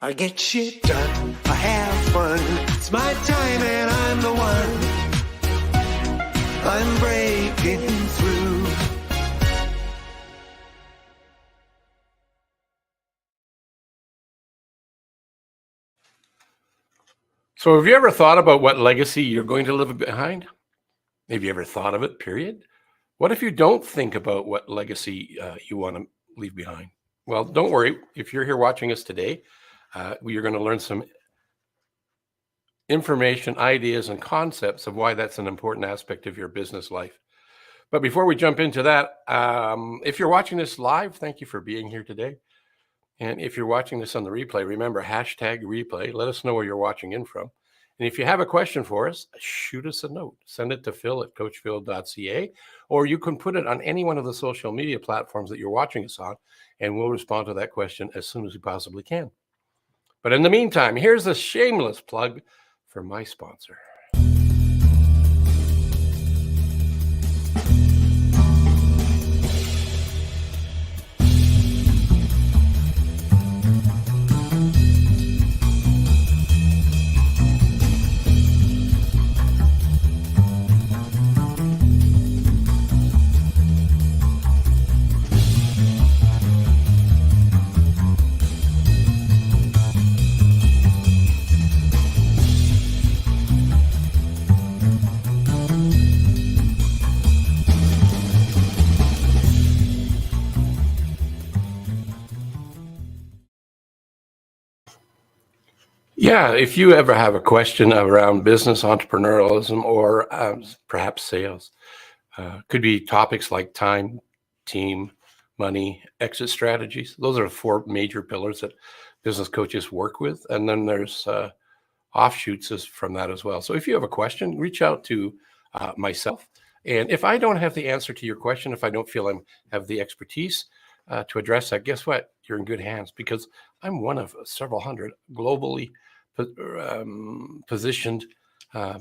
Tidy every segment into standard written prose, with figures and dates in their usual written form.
I get shit done, I have fun. It's my time and I'm the one. I'm breaking through. So have you ever thought about what legacy you're going to leave behind? Have you ever thought of it, period? What if you don't think about what legacy you want to leave behind? Well, don't worry. If you're here watching us today, you're going to learn some information, ideas, and concepts of why that's an important aspect of your business life. But before we jump into that, if you're watching this live, thank you for being here today. And if you're watching this on the replay, remember #replay. Let us know where you're watching in from. And if you have a question for us, shoot us a note. Send it to phil@coachphil.ca, or you can put it on any one of the social media platforms that you're watching us on, and we'll respond to that question as soon as we possibly can. But in the meantime, here's a shameless plug for my sponsor. Yeah, if you ever have a question around business, entrepreneurialism, or perhaps sales, could be topics like time, team, money, exit strategies. Those are 4 major pillars that business coaches work with. And then there's offshoots from that as well. So if you have a question, reach out to myself. And if I don't have the answer to your question, if I don't feel I have the expertise to address that, guess what? You're in good hands, because I'm one of several hundred globally positioned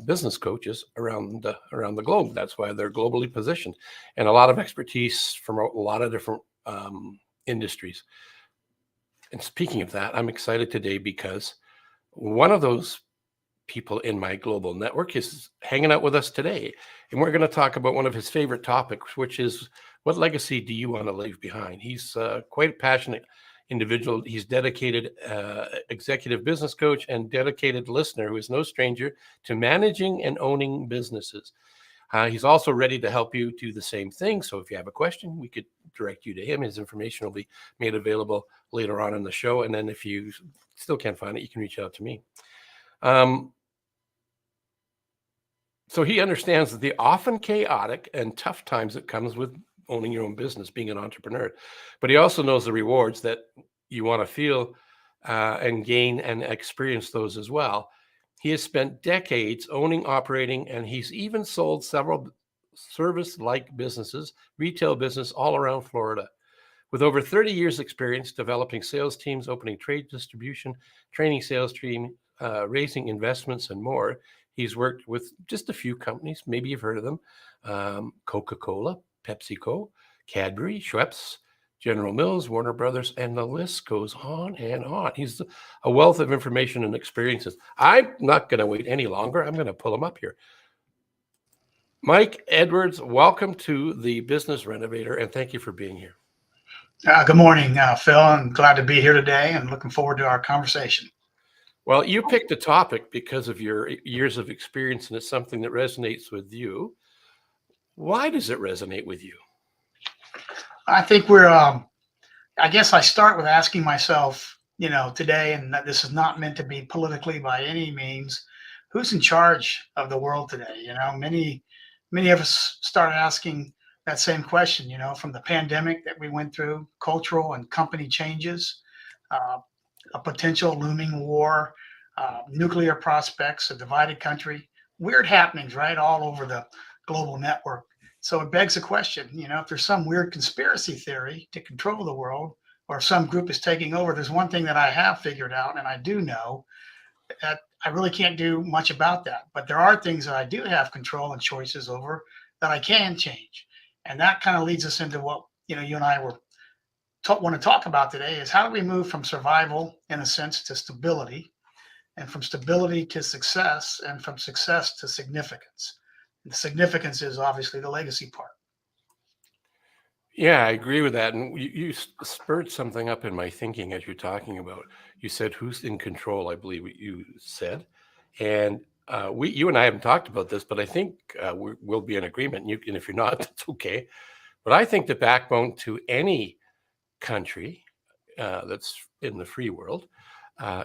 business coaches around the globe. That's why they're globally positioned, and a lot of expertise from a lot of different industries. And speaking of that, I'm excited today because one of those people in my global network is hanging out with us today, and we're going to talk about one of his favorite topics, which is, what legacy do you want to leave behind? He's quite a passionate individual. He's dedicated executive business coach and dedicated listener who is no stranger to managing and owning businesses. He's also ready to help you do the same thing. So if you have a question, we could direct you to him. His information will be made available later on in the show. And then if you still can't find it, you can reach out to me. So he understands that the often chaotic and tough times that comes with owning your own business, being an entrepreneur, but he also knows the rewards that you want to feel and gain and experience those as well. He has spent decades owning, operating, and he's even sold several service-like businesses, retail business all around Florida. With over 30 years experience developing sales teams, opening trade distribution, training sales team, raising investments, and more, he's worked with just a few companies. Maybe you've heard of them: Coca-Cola, PepsiCo, Cadbury, Schweppes, General Mills, Warner Brothers, and the list goes on and on. He's a wealth of information and experiences. I'm not going to wait any longer. I'm going to pull him up here. Mike Edwards, welcome to the Business Renovator, and thank you for being here. Good morning, Phil. I'm glad to be here today and looking forward to our conversation. Well, you picked a topic because of your years of experience, and it's something that resonates with you. Why does it resonate with you? I think I guess I start with asking myself, today, and that this is not meant to be politically by any means, who's in charge of the world today? Many of us start asking that same question, from the pandemic that we went through, cultural and company changes, a potential looming war, nuclear prospects, a divided country, weird happenings, right, all over the global network. So it begs the question, if there's some weird conspiracy theory to control the world, or if some group is taking over, there's one thing that I have figured out, and I do know that I really can't do much about that. But there are things that I do have control and choices over that I can change. And that kind of leads us into what, you and I were want to talk about today is how do we move from survival, in a sense, to stability, and from stability to success, and from success to significance. And the significance is obviously the legacy part. Yeah, I agree with that. And you spurred something up in my thinking as you're talking about. You said who's in control, I believe what you said. And you and I haven't talked about this, but I think we'll be in agreement. And if you're not, that's okay. But I think the backbone to any country that's in the free world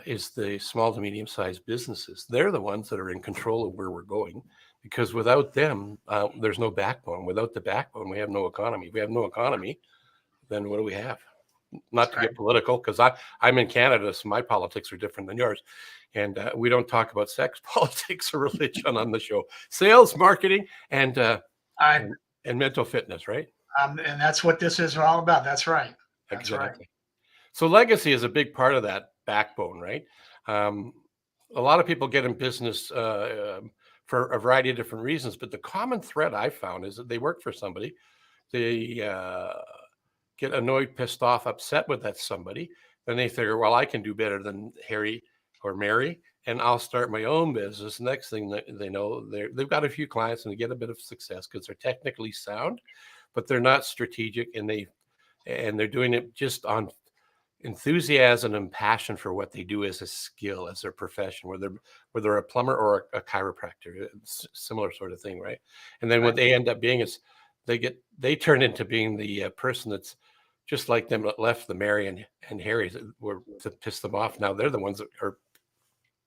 is the small to medium sized businesses. They're the ones that are in control of where we're going, because without them, there's no backbone. Without the backbone, we have no economy. If we have no economy, then what do we have? Not That's to right. get political, because I'm in Canada, so my politics are different than yours. And we don't talk about sex, politics, or religion on the show. Sales, marketing, and I and mental fitness, right? And that's what this is all about. That's right. That's right. Exactly. So legacy is a big part of that backbone, right? Um, a lot of people get in business for a variety of different reasons, but the common thread I found is that they work for somebody, they get annoyed, pissed off, upset with that somebody, then they figure, well, I can do better than Harry or Mary, and I'll start my own business. Next thing they know, they've got a few clients and they get a bit of success because they're technically sound, but they're not strategic, and they're doing it just on enthusiasm and passion for what they do as a skill, as their profession, whether a plumber or a chiropractor. It's similar sort of thing, right? And then what they end up being is they turn into being the person that's just like them, that left the Mary and Harry's that were to piss them off. Now they're the ones that are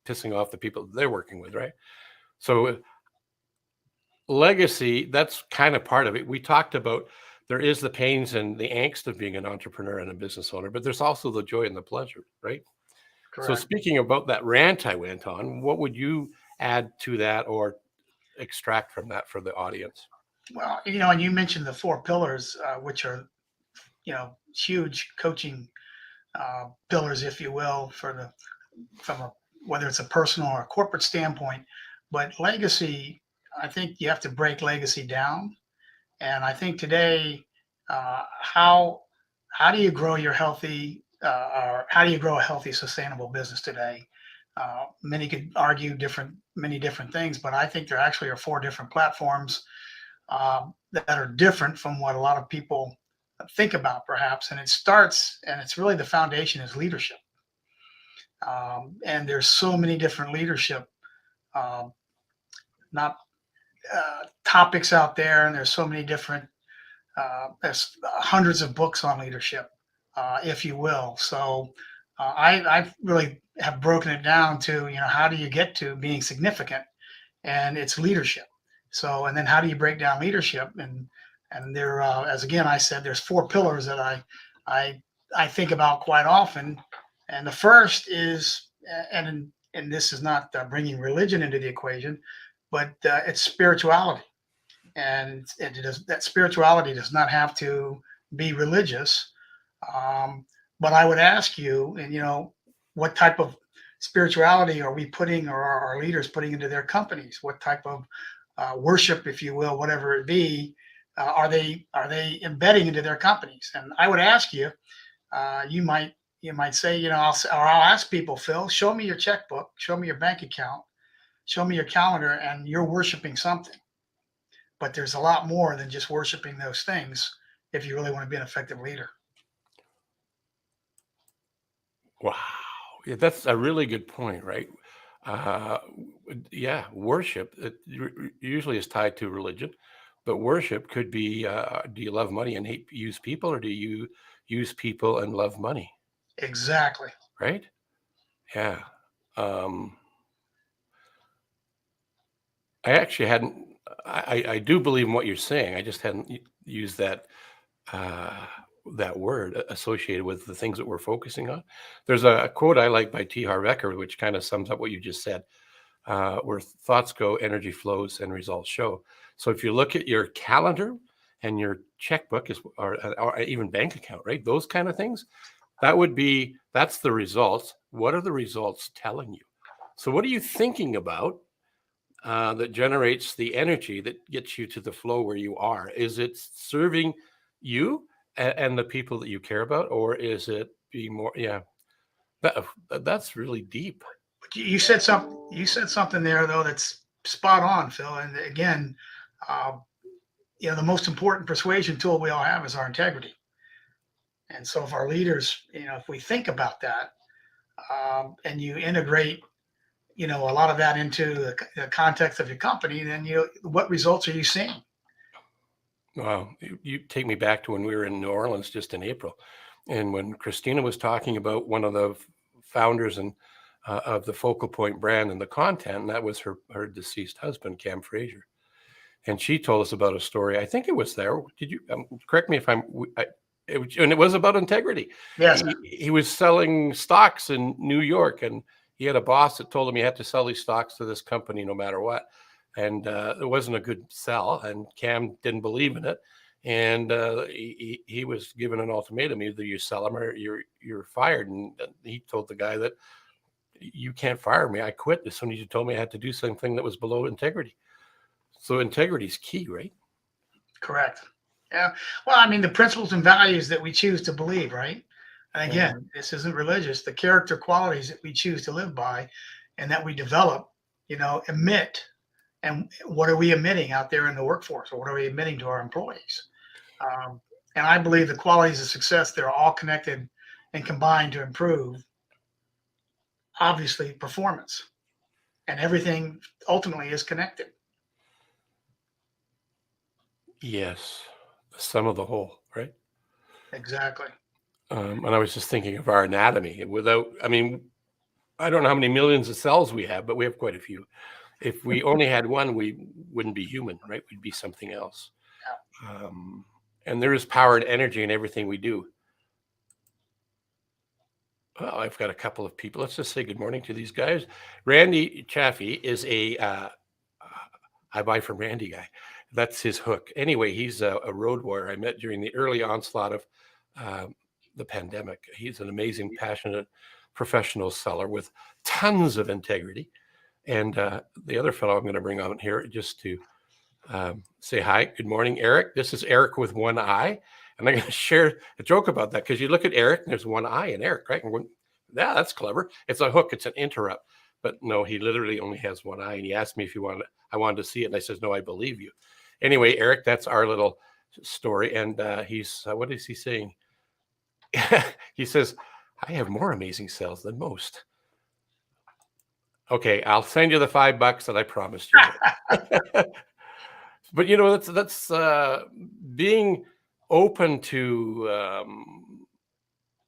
pissing off the people that they're working with, right? So legacy, that's kind of part of it. We talked about there is the pains and the angst of being an entrepreneur and a business owner, but there's also the joy and the pleasure, right? So Correct. speaking about that rant I went on, what would you add to that or extract from that for the audience? Well, and you mentioned the four pillars, which are, huge coaching pillars, if you will, whether it's a personal or a corporate standpoint. But legacy, I think you have to break legacy down. And I think today, how do you grow your healthy, or how do you grow a healthy, sustainable business today? Many could argue many different things, but I think there actually are four different platforms that are different from what a lot of people think about, perhaps. And it's really the foundation is leadership. And there's so many different leadership, um, not topics out there, and there's so many different. There's hundreds of books on leadership, if you will. So I really have broken it down to how do you get to being significant, and it's leadership. So, and then how do you break down leadership? And there, as again I said, there's four pillars that I think about quite often. And the first is, and this is not bringing religion into the equation, but it's spirituality. And that spirituality does not have to be religious. But I would ask you, and what type of spirituality are we putting, or are our leaders putting into their companies? What type of worship, if you will, whatever it be, are they embedding into their companies? And I would ask you, you might say, I'll ask people, Phil, show me your checkbook, show me your bank account, show me your calendar, and you're worshiping something. But there's a lot more than just worshiping those things if you really want to be an effective leader. Wow. Yeah, that's a really good point, right? Uh, yeah, worship usually is tied to religion, but worship could be do you love money and use people, or do you use people and love money, Exactly. right? Yeah. Um, I actually hadn't, I do believe in what you're saying. I just hadn't used uh, that word associated with the things that we're focusing on. There's a quote I like by T. Harv Eker, which kind of sums up what you just said, where thoughts go, energy flows, and results show. So if you look at your calendar and your checkbook or even bank account, right? Those kind of things, that's the results. What are the results telling you? So what are you thinking about that generates the energy that gets you to the flow where you are? Is it serving you and the people that you care about, or is it being more? Yeah, that's really deep. But you said something. You said something there though that's spot on, Phil. And again, uh, the most important persuasion tool we all have is our integrity. And so, if our leaders, if we think about that, and you integrate, a lot of that into the context of your company, then what results are you seeing? Wow, you take me back to when we were in New Orleans just in April, and when Christina was talking about one of the founders and of the Focal Point brand and the content, and that was her deceased husband, Cam Fraser. And she told us about a story. I think it was there. Did you correct me if and it was about integrity. Yes. He was selling stocks in New York, and he had a boss that told him he had to sell these stocks to this company no matter what. And it wasn't a good sell, and Cam didn't believe in it. And he was given an ultimatum: either you sell them or you're fired. And he told the guy that you can't fire me. I quit as soon as you told me I had to do something that was below integrity. So integrity is key, right? Correct. Yeah. Well, I mean, the principles and values that we choose to believe, right? And again, this isn't religious. The character qualities that we choose to live by and that we develop, emit. And what are we emitting out there in the workforce? Or what are we emitting to our employees? And I believe the qualities of success, they're all connected and combined to improve, obviously, performance. And everything ultimately is connected. Yes. The sum of the whole, right? Exactly. And I was just thinking of our anatomy. I don't know how many millions of cells we have, but we have quite a few. If we only had one, we wouldn't be human, right? We'd be something else. And there is power and energy in everything we do. Well, I've got a couple of people. Let's just say good morning to these guys. Randy Chaffee is I buy from Randy guy. That's his hook. Anyway, he's a road warrior I met during the early onslaught of the pandemic. He's an amazing, passionate, professional seller with tons of integrity. And the other fellow I'm going to bring on here just to say hi. Good morning, Eric. This is Eric with one eye. And I'm going to share a joke about that because you look at Eric and there's one eye in Eric, right? And yeah, that's clever. It's a hook. It's an interrupt. But no, he literally only has one eye. And he asked me if I wanted to see it. And I says, no, I believe you. Anyway, Eric, that's our little story. And he's, what is he saying? He says, I have more amazing sales than most. Okay, I'll send you the $5 that I promised you. But that's being open to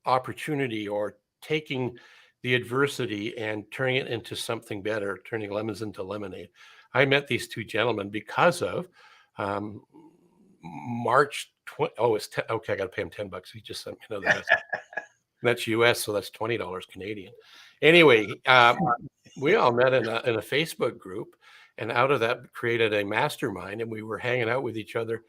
opportunity, or taking the adversity and turning it into something better, turning lemons into lemonade. I met these two gentlemen because of March 20. Oh, it's okay. I got to pay him $10. He just sent me another message. That's US, so that's $20 Canadian. Anyway, we all met in a Facebook group, and out of that created a mastermind, and we were hanging out with each other,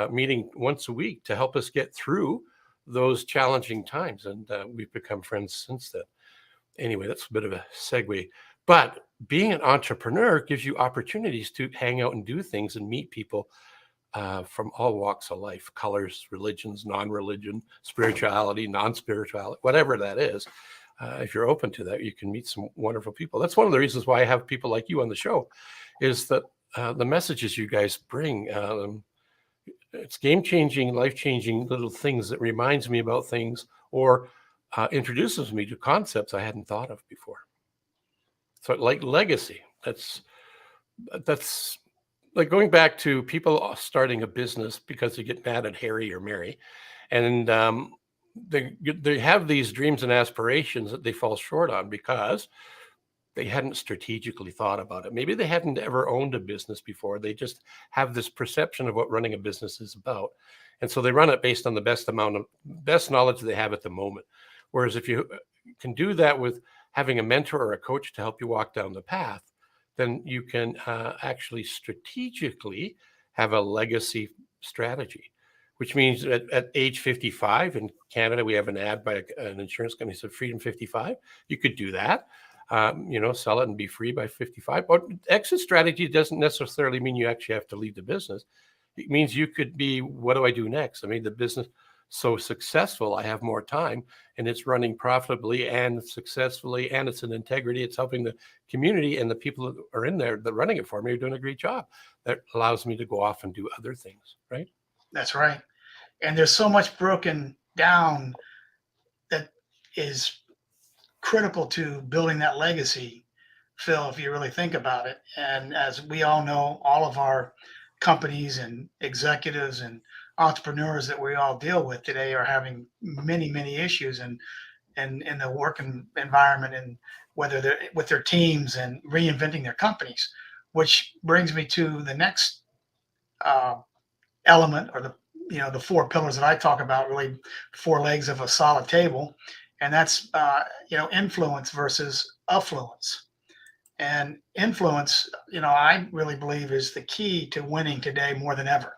meeting once a week to help us get through those challenging times. And we've become friends since then. Anyway, that's a bit of a segue. But being an entrepreneur gives you opportunities to hang out and do things and meet people from all walks of life, colors, religions, non-religion, spirituality, non-spirituality, whatever that is. If you're open to that, you can meet some wonderful people. That's one of the reasons why I have people like you on the show, is that the messages you guys bring, it's game-changing, life-changing little things that reminds me about things, or introduces me to concepts I hadn't thought of before. So like legacy, that's like going back to people starting a business because they get mad at Harry or Mary, and they have these dreams and aspirations that they fall short on because they hadn't strategically thought about it. Maybe they hadn't ever owned a business before. They just have this perception of what running a business is about. And so they run it based on the best knowledge they have at the moment. Whereas if you can do that with having a mentor or a coach to help you walk down the path, then you can actually strategically have a legacy strategy, which means at age 55 in Canada, we have an ad by an insurance company that said Freedom 55. You could do that, sell it and be free by 55. But exit strategy doesn't necessarily mean you actually have to leave the business. It means you could be, what do I do next? I mean, the business, so successful. I have more time, and it's running profitably and successfully, and it's an integrity. It's helping the community, and the people that are in there that are running it for me are doing a great job. That allows me to go off and do other things, right? That's right. And there's so much broken down that is critical to building that legacy, Phil, if you really think about it. And as we all know, all of our companies and executives and entrepreneurs that we all deal with today are having many, many issues and in the working environment, and whether they're with their teams and reinventing their companies, which brings me to the next uh, element, or the four pillars that I talk about, really four legs of a solid table, and that's influence versus affluence. And influence, I really believe is the key to winning today more than ever.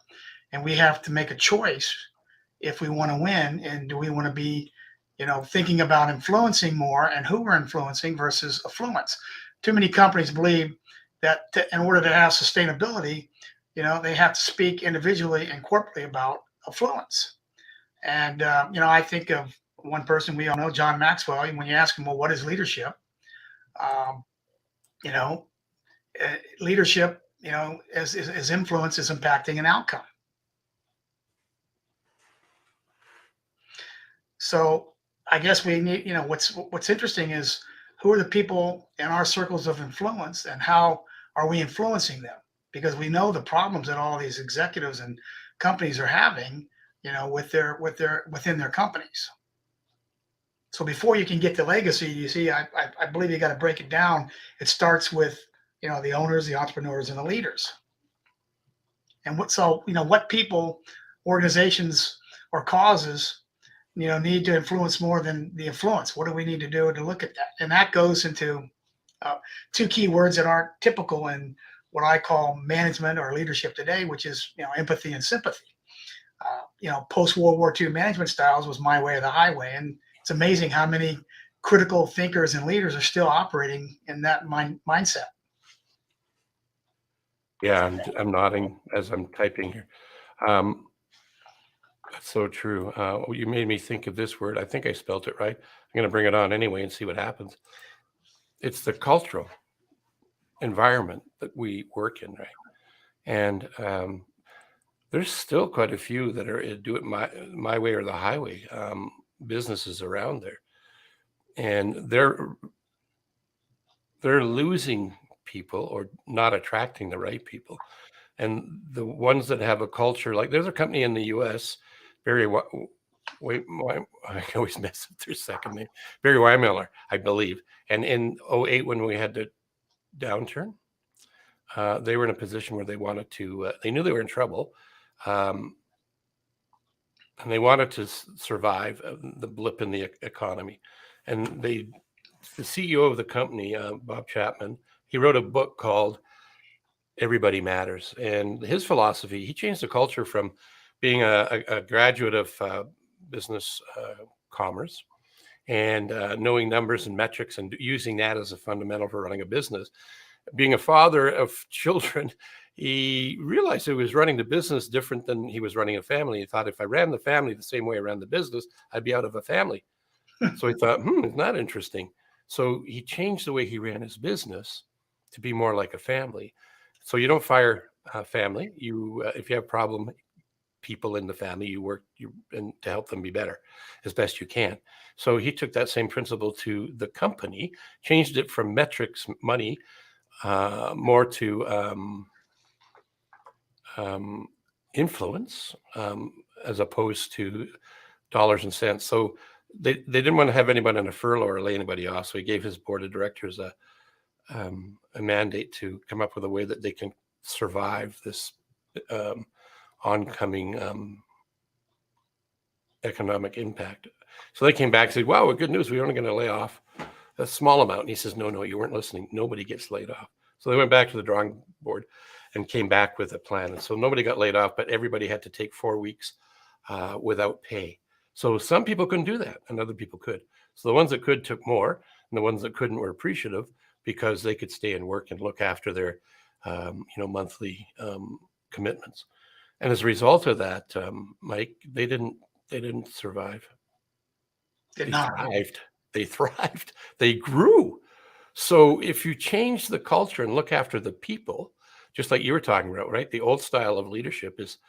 And we have to make a choice if we want to win, and do we want to be, thinking about influencing more and who we're influencing versus affluence. Too many companies believe that in order to have sustainability, they have to speak individually and corporately about affluence. And I think of one person we all know, John Maxwell. When you ask him, well, what is leadership? Um, you know, leadership, as influence is impacting an outcome. So I guess we need, what's interesting is, who are the people in our circles of influence, and how are we influencing them? Because we know the problems that all these executives and companies are having, within their companies. So before you can get to legacy, you see, I believe you got to break it down. It starts with, the owners, the entrepreneurs, and the leaders. And what people, organizations, or causes, need to influence more than the influence. What do we need to do to look at that? And that goes into two key words that aren't typical in what I call management or leadership today, which is, empathy and sympathy. Post World War II management styles was my way or the highway, and it's amazing how many critical thinkers and leaders are still operating in that mindset. Yeah, I'm nodding as I'm typing here. That's so true. You made me think of this word. I think I spelt it right. I'm going to bring it on anyway and see what happens. It's the cultural environment that we work in, right? And there's still quite a few that are do it my way or the highway, businesses around there, and they're losing people or not attracting the right people. And the ones that have a culture, like there's a company in the U.S., I always mess up their second name, Barry Weimiller, I believe. And in 2008, when we had the downturn, they were in a position where they wanted to, they knew they were in trouble, and they wanted to survive the blip in the economy. And the CEO of the company, Bob Chapman, he wrote a book called Everybody Matters. And his philosophy, he changed the culture from being a graduate of business commerce and knowing numbers and metrics and using that as a fundamental for running a business. Being a father of children, he realized he was running the business different than he was running a family. He thought, if I ran the family the same way I ran the business, I'd be out of a family. So he thought, it's not interesting. So he changed the way he ran his business to be more like a family. So you don't fire family. You, if you have problem people in the family, you work and to help them be better as best you can. So he took that same principle to the company, changed it from metrics, money, more to influence, as opposed to dollars and cents. So they didn't want to have anybody on a furlough or lay anybody off. So he gave his board of directors a mandate to come up with a way that they can survive this oncoming economic impact. So they came back and said, wow, well, good news. We're only going to lay off a small amount. And he says, no, you weren't listening. Nobody gets laid off. So they went back to the drawing board and came back with a plan. And so nobody got laid off, but everybody had to take 4 weeks without pay. So some people couldn't do that and other people could. So the ones that could took more, and the ones that couldn't were appreciative because they could stay and work and look after their monthly commitments. And as a result of that, Mike, they didn't They didn't survive. Did They not. thrived. They thrived. They grew. So if you change the culture and look after the people, just like you were talking about, right? The old style of leadership is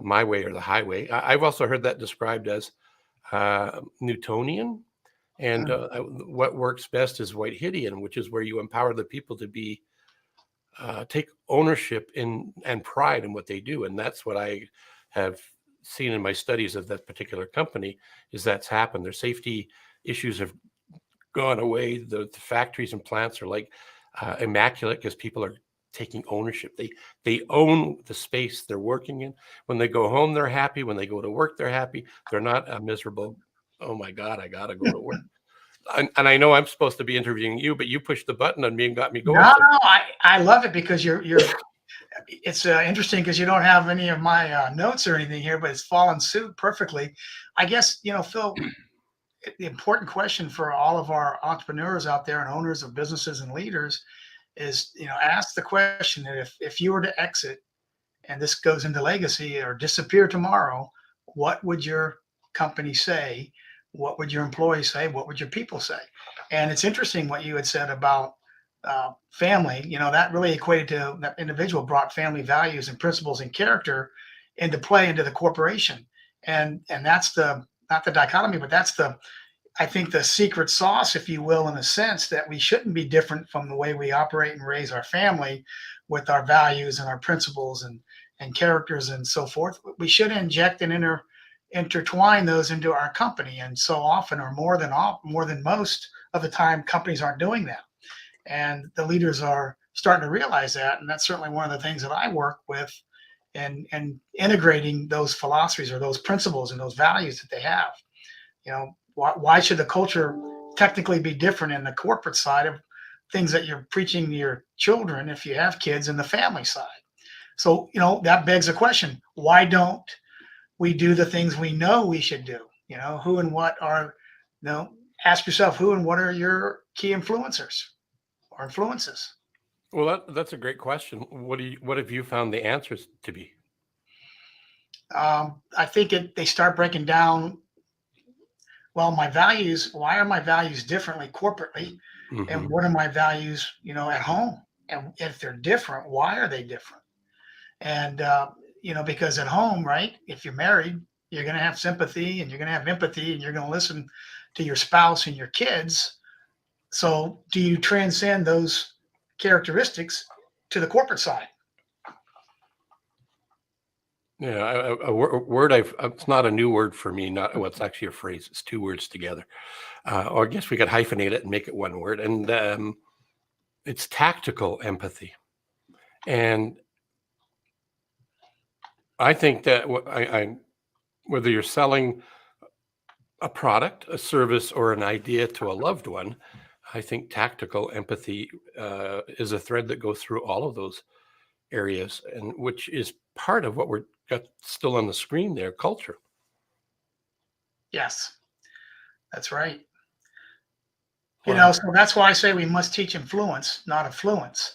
my way or the highway. I've also heard that described as Newtonian. And what works best is Whiteheadian, which is where you empower the people to be take ownership in and pride in what they do. And that's what I have seen in my studies of that particular company is that's happened. Their safety issues have gone away. The factories and plants are like immaculate because people are taking ownership. They own the space they're working in. When they go home, they're happy. When they go to work, they're happy. They're not a miserable, oh my God, I gotta go to work. And I know I'm supposed to be interviewing you, but you pushed the button on me and got me going. No, no, I love it because you're it's interesting because you don't have any of my notes or anything here, but it's fallen suit perfectly. I guess, Phil, the important question for all of our entrepreneurs out there and owners of businesses and leaders is, ask the question that if you were to exit and this goes into legacy or disappear tomorrow, what would your company say? What would your employees say? What would your people say? And it's interesting what you had said about family. That really equated to that individual brought family values and principles and character into play into the corporation. And that's the not the dichotomy, but that's I think the secret sauce, if you will, in a sense that we shouldn't be different from the way we operate and raise our family with our values and our principles and characters and so forth. We should inject and intertwine those into our company. And so often, or more than most of the time, companies aren't doing that. And the leaders are starting to realize that. And that's certainly one of the things that I work with and integrating those philosophies or those principles and those values that they have. Why should the culture technically be different in the corporate side of things that you're preaching to your children if you have kids in the family side? So, that begs a question. Why don't we do the things we know we should do? Who and what are, ask yourself, who and what are your key influencers or influences? Well, that's a great question. What have you found the answers to be? I think they start breaking down. Well, my values, why are my values differently corporately? Mm-hmm. And what are my values, at home? And if they're different, why are they different? And, because at home, right, if you're married, you're going to have sympathy and you're going to have empathy and you're going to listen to your spouse and your kids. So do you transcend those characteristics to the corporate side? Yeah, a word it's not a new word for me. It's actually a phrase. It's two words together. Or I guess we could hyphenate it and make it one word. And it's tactical empathy. And I think that whether you're selling a product, a service, or an idea to a loved one, I think tactical empathy is a thread that goes through all of those areas, and which is part of what we're got still on the screen there, culture. Yes, that's right. Wow. So that's why I say we must teach influence, not affluence,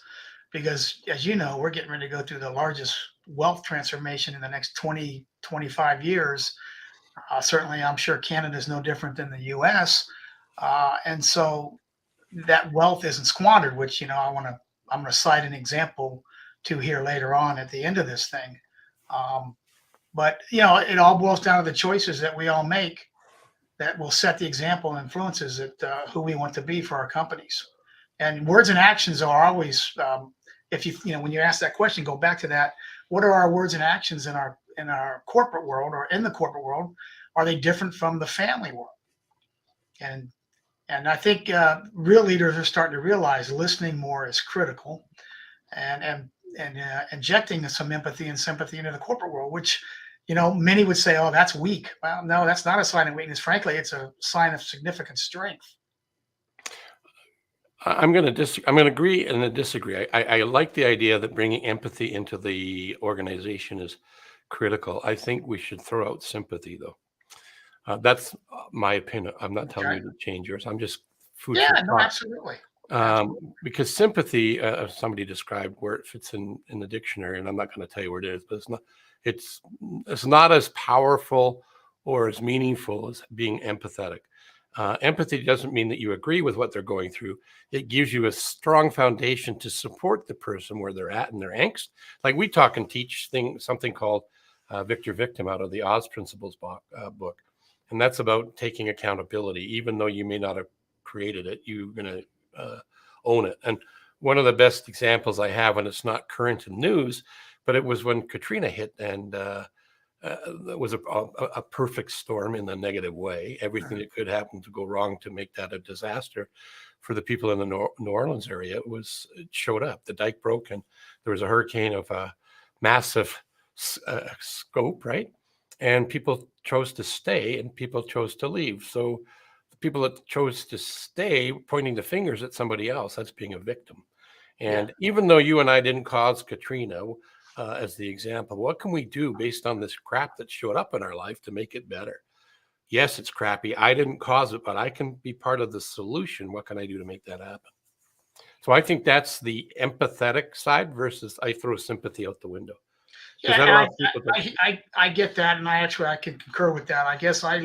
because as you know, we're getting ready to go through the largest wealth transformation in the next 20, 25 years. Certainly, I'm sure Canada is no different than the US. And so that wealth isn't squandered, which, I'm going to cite an example to here later on at the end of this thing. But, it all boils down to the choices that we all make that will set the example and influences that who we want to be for our companies. And words and actions are always, if when you ask that question, go back to that. What are our words and actions in our corporate world or in the corporate world? Are they different from the family world? And I think real leaders are starting to realize listening more is critical, and injecting some empathy and sympathy into the corporate world, which many would say, oh, that's weak. Well, no, that's not a sign of weakness. Frankly, it's a sign of significant strength. I'm going to agree and then disagree. I like the idea that bringing empathy into the organization is critical. I think we should throw out sympathy, though. That's my opinion. I'm not telling you to change yours. I'm just food for Yeah, no, thought. absolutely. Because sympathy, somebody described where it fits in the dictionary, and I'm not going to tell you where it is, but it's not as powerful or as meaningful as being empathetic. Empathy doesn't mean that you agree with what they're going through. It gives you a strong foundation to support the person where they're at in their angst. Like we talk and teach something called Victor Victim out of the Oz Principles book. And that's about taking accountability. Even though you may not have created it, you're going to own it. And one of the best examples I have, and it's not current in news, but it was when Katrina hit, and it was a perfect storm in the negative way. Everything that could happen to go wrong to make that a disaster for the people in the New Orleans area it showed up. The dike broke, and there was a hurricane of a massive scope, right? And people chose to stay, and people chose to leave. So the people that chose to stay, pointing the fingers at somebody else, that's being a victim. And even though you and I didn't cause Katrina, as the example, what can we do based on this crap that showed up in our life to make it better? Yes, it's crappy. I didn't cause it, but I can be part of the solution. What can I do to make that happen? So I think that's the empathetic side versus I throw sympathy out the window. Yeah, I get that, and I can concur with that. I guess I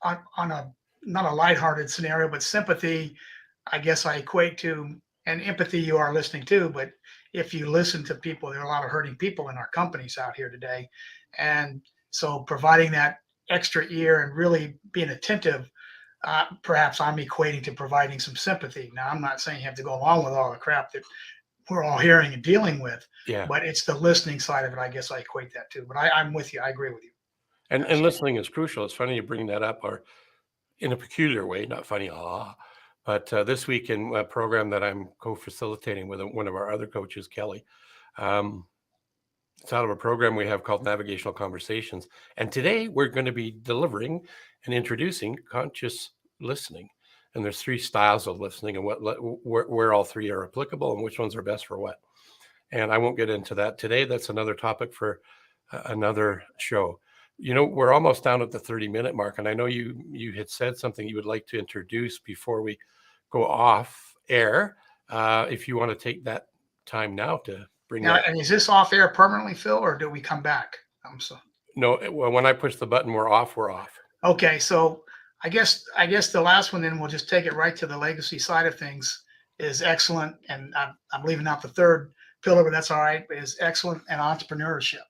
on a not a lighthearted scenario, but sympathy, I guess I equate to, and empathy you are listening to, but if you listen to people, there are a lot of hurting people in our companies out here today. And so providing that extra ear and really being attentive, perhaps I'm equating to providing some sympathy. Now, I'm not saying you have to go along with all the crap that we're all hearing and dealing with, but it's the listening side of it. I guess I equate that to, but I'm with you. I agree with you. And listening is crucial. It's funny you bring that up, or in a peculiar way, not funny, but this week in a program that I'm co-facilitating with one of our other coaches, Kelly, it's out of a program we have called Navigational Conversations. And today we're going to be delivering and introducing conscious listening. And there's 3 styles of listening, and where all 3 are applicable and which ones are best for what. And I won't get into that today. That's another topic for another show. You know, we're almost down at the 30-minute mark, and I know you had said something you would like to introduce before we go off air. If you want to take that time now to bring now, that. and is this off air permanently, Phil, or do we come back? No, well, when I push the button, we're off. Okay, so I guess the last one, then we'll just take it right to the legacy side of things, is excellent, and I'm leaving out the third pillar, but that's all right. Is excellent and entrepreneurship.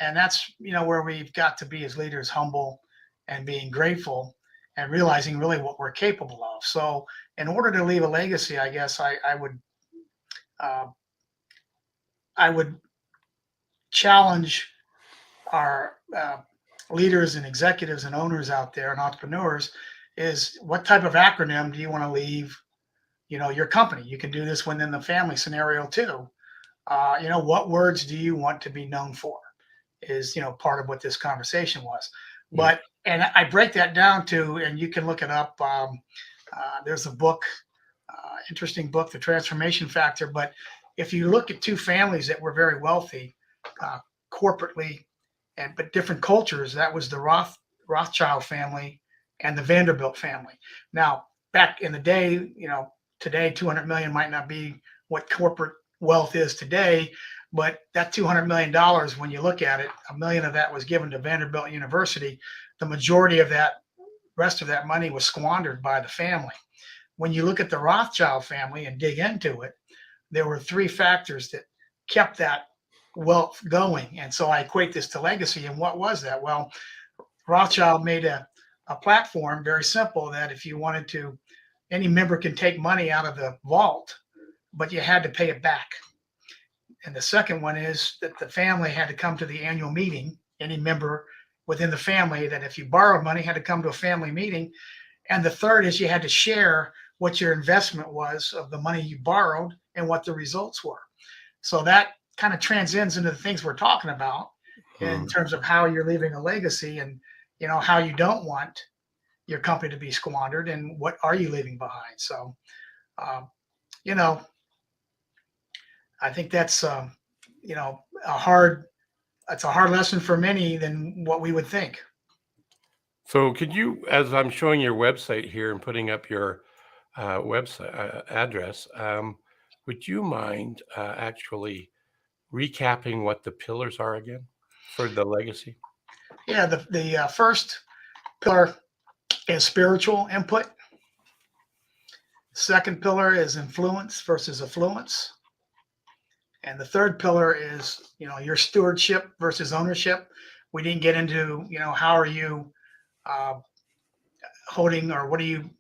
And that's, where we've got to be as leaders, humble and being grateful and realizing really what we're capable of. So in order to leave a legacy, I guess I would challenge our leaders and executives and owners out there and entrepreneurs is, what type of acronym do you want to leave, your company? You can do this within the family scenario too. What words do you want to be known for? Is part of what this conversation was. But and I break that down to, and you can look it up. There's a book, interesting book, The Transformation Factor. But if you look at 2 families that were very wealthy corporately, but different cultures, that was the Rothschild family and the Vanderbilt family. Now, back in the day, today 200 million might not be what corporate wealth is today. But that $200 million, when you look at it, $1 million of that was given to Vanderbilt University. The majority of that, rest of that money was squandered by the family. When you look at the Rothschild family and dig into it, there were 3 factors that kept that wealth going. And so I equate this to legacy. And what was that? Well, Rothschild made a platform, very simple, that if you wanted to, any member can take money out of the vault, but you had to pay it back. And the second one is that the family had to come to the annual meeting. Any member within the family, that if you borrowed money, had to come to a family meeting. And the third is you had to share what your investment was of the money you borrowed and what the results were. So that kind of transcends into the things we're talking about in terms of how you're leaving a legacy, and how you don't want your company to be squandered, and what are you leaving behind. So I think that's a hard lesson for many than what we would think. So could you, as I'm showing your website here and putting up your website address, would you mind actually recapping what the pillars are again for the legacy? Yeah, the first pillar is spiritual input. Second pillar is influence versus affluence. And the third pillar is, your stewardship versus ownership. We didn't get into, how are you holding, or what are you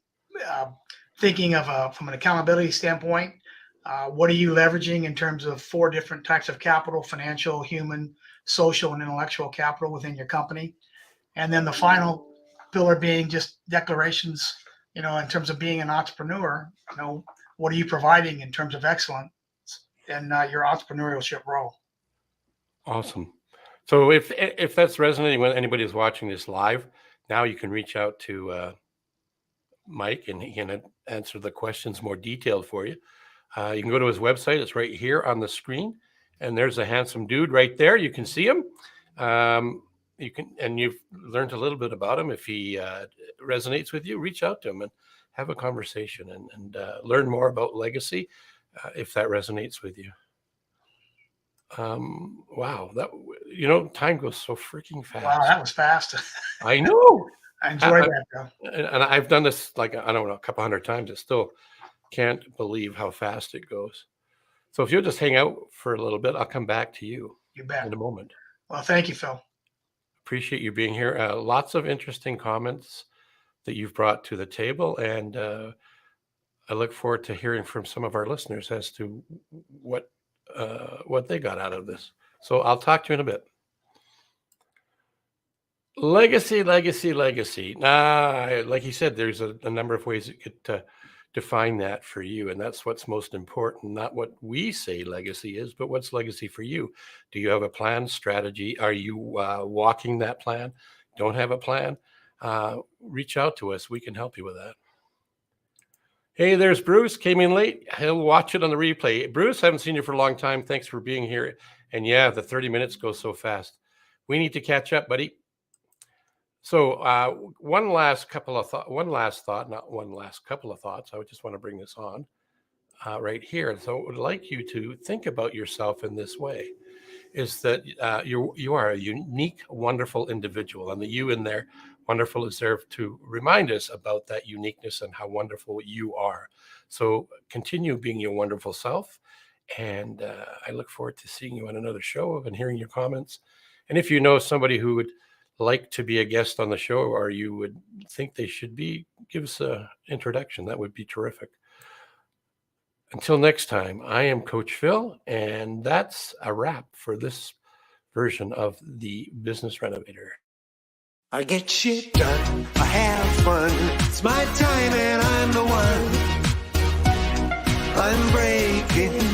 thinking of from an accountability standpoint? What are you leveraging in terms of 4 different types of capital: financial, human, social, and intellectual capital within your company? And then the final pillar being just declarations, in terms of being an entrepreneur, what are you providing in terms of excellence in your entrepreneurship role? Awesome. So if that's resonating with anybody who's watching this live, now you can reach out to Mike, and he can answer the questions more detailed for you. You can go to his website. It's right here on the screen, and there's a handsome dude right there. You can see him. You've learned a little bit about him. If he resonates with you, reach out to him and have a conversation and learn more about legacy if that resonates with you. Wow, time goes so freaking fast. Wow, that was fast. I know. I enjoyed that, though. And I've done this, I don't know, a couple hundred times. I still can't believe how fast it goes. So if you'll just hang out for a little bit, I'll come back to you You bet. in a moment. Well, thank you, Phil. Appreciate you being here. Lots of interesting comments that you've brought to the table, and I look forward to hearing from some of our listeners as to what they got out of this. So I'll talk to you in a bit. Legacy. Like you said, there's a number of ways you could define that for you, and that's what's most important. Not what we say legacy is, but what's legacy for you. Do you have a plan, strategy? Are you walking that plan? Don't have a plan? Reach out to us. We can help you with that. Hey, there's Bruce. Came in late. He'll watch it on the replay. Bruce, haven't seen you for a long time. Thanks for being here. And yeah, the 30 minutes go so fast. We need to catch up, buddy. So one last couple of thoughts. I would just want to bring this on right here. So I would like you to think about yourself in this way, is that you are a unique, wonderful individual, and the you in there, wonderful, is there to remind us about that uniqueness and how wonderful you are. So continue being your wonderful self. And I look forward to seeing you on another show and hearing your comments. And if you know somebody who would like to be a guest on the show, or you would think they should be, give us an introduction. That would be terrific. Until next time, I am Coach Phil, and that's a wrap for this version of the Business Renovator. I get shit done, I have fun. It's my time and I'm the one. I'm breaking